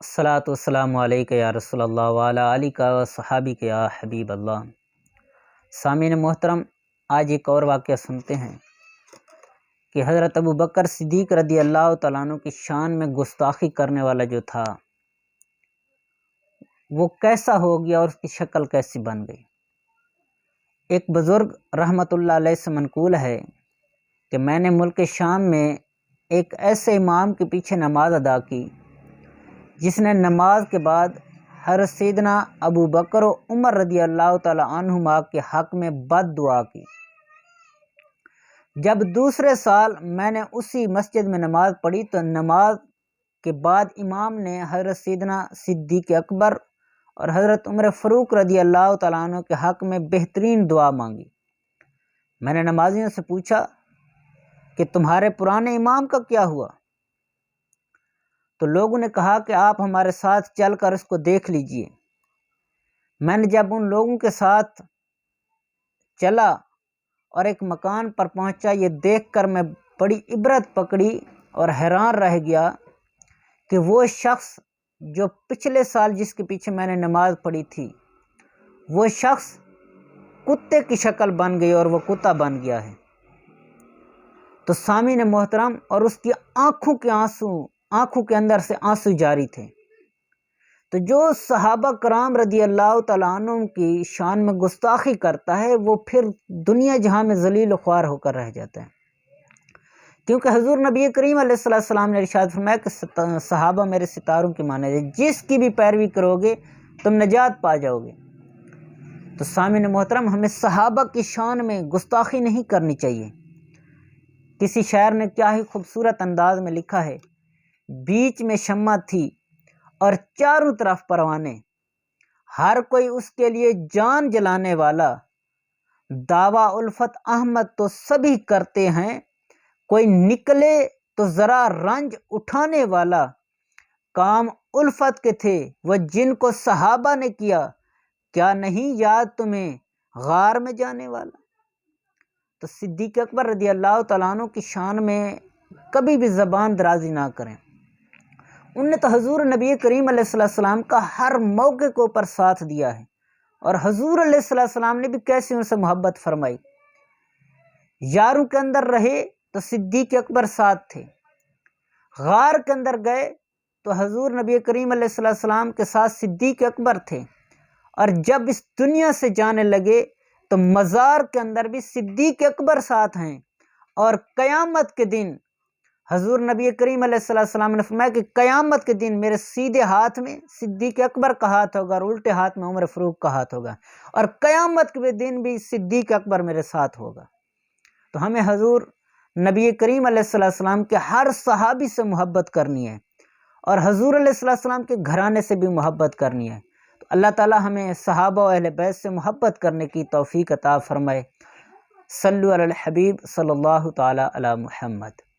الصلاۃ والسلام علیک یا رسول اللہ وعلی آلک و صحابک یا حبیب اللہ۔ سامعین محترم، آج ایک اور واقعہ سنتے ہیں کہ حضرت ابوبکر صدیق رضی اللہ تعالیٰ عنہ کی شان میں گستاخی کرنے والا جو تھا وہ کیسا ہو گیا اور اس کی شکل کیسی بن گئی۔ ایک بزرگ رحمۃ اللہ علیہ سے منقول ہے کہ میں نے ملک شام میں ایک ایسے امام کے پیچھے نماز ادا کی جس نے نماز کے بعد حضرت سیدنا ابو بکر و عمر رضی اللہ تعالی عنہما کے حق میں بد دعا کی۔ جب دوسرے سال میں نے اسی مسجد میں نماز پڑھی تو نماز کے بعد امام نے حضرت سیدنا صدیق اکبر اور حضرت عمر فاروق رضی اللہ تعالیٰ عنہ کے حق میں بہترین دعا مانگی۔ میں نے نمازیوں سے پوچھا کہ تمہارے پرانے امام کا کیا ہوا؟ تو لوگوں نے کہا کہ آپ ہمارے ساتھ چل کر اس کو دیکھ لیجئے۔ میں نے جب ان لوگوں کے ساتھ چلا اور ایک مکان پر پہنچا، یہ دیکھ کر میں بڑی عبرت پکڑی اور حیران رہ گیا کہ وہ شخص جو پچھلے سال جس کے پیچھے میں نے نماز پڑھی تھی، وہ شخص کتے کی شکل بن گئی اور وہ کتا بن گیا ہے۔ تو سامعین محترم، اور اس کی آنکھوں کے اندر سے آنسو جاری تھے۔ تو جو صحابہ کرام رضی اللہ تعالیٰ عنہ کی شان میں گستاخی کرتا ہے وہ پھر دنیا جہاں میں ذلیل و خوار ہو کر رہ جاتا ہے، کیونکہ حضور نبی کریم علیہ السلام نے ارشاد فرمایا کہ صحابہ میرے ستاروں کی مانند ہیں، جس کی بھی پیروی کرو گے تم نجات پا جاؤ گے۔ تو سامعین محترم، ہمیں صحابہ کی شان میں گستاخی نہیں کرنی چاہیے۔ کسی شاعر نے کیا ہی خوبصورت انداز میں لکھا ہے، بیچ میں شمع تھی اور چاروں طرف پروانے، ہر کوئی اس کے لیے جان جلانے والا، دعویٰ الفت احمد تو سبھی کرتے ہیں، کوئی نکلے تو ذرا رنج اٹھانے والا، کام الفت کے تھے وہ جن کو صحابہ نے کیا، کیا نہیں یاد تمہیں غار میں جانے والا۔ تو صدیق اکبر رضی اللہ تعالیٰ عنہ کی شان میں کبھی بھی زبان درازی نہ کریں۔ ان نے تو حضور نبی کریم علیہ السلام کا ہر موقع کے اوپر ساتھ دیا ہے، اور حضور علیہ السلام نے بھی کیسے ان سے محبت فرمائی۔ یاروں کے اندر رہے تو صدیق اکبر ساتھ تھے، غار کے اندر گئے تو حضور نبی کریم علیہ السلام کے ساتھ صدیق اکبر تھے، اور جب اس دنیا سے جانے لگے تو مزار کے اندر بھی صدیق اکبر ساتھ ہیں، اور قیامت کے دن حضور نبی کریم علیہ السلام نے فرمایا کہ قیامت کے دن میرے سیدھے ہاتھ میں صدیق اکبر کا ہاتھ ہوگا اور الٹے ہاتھ میں عمر فاروق کا ہاتھ ہوگا، اور قیامت کے دن بھی صدیق اکبر میرے ساتھ ہوگا۔ تو ہمیں حضور نبی کریم علیہ السلام کے ہر صحابی سے محبت کرنی ہے، اور حضور علیہ السلام کے گھرانے سے بھی محبت کرنی ہے۔ تو اللہ تعالی ہمیں صحابہ و اہل بیت سے محبت کرنے کی توفیق عطا فرمائے۔ صلو علی الحبیب صلی اللہ تعالی علی محمد۔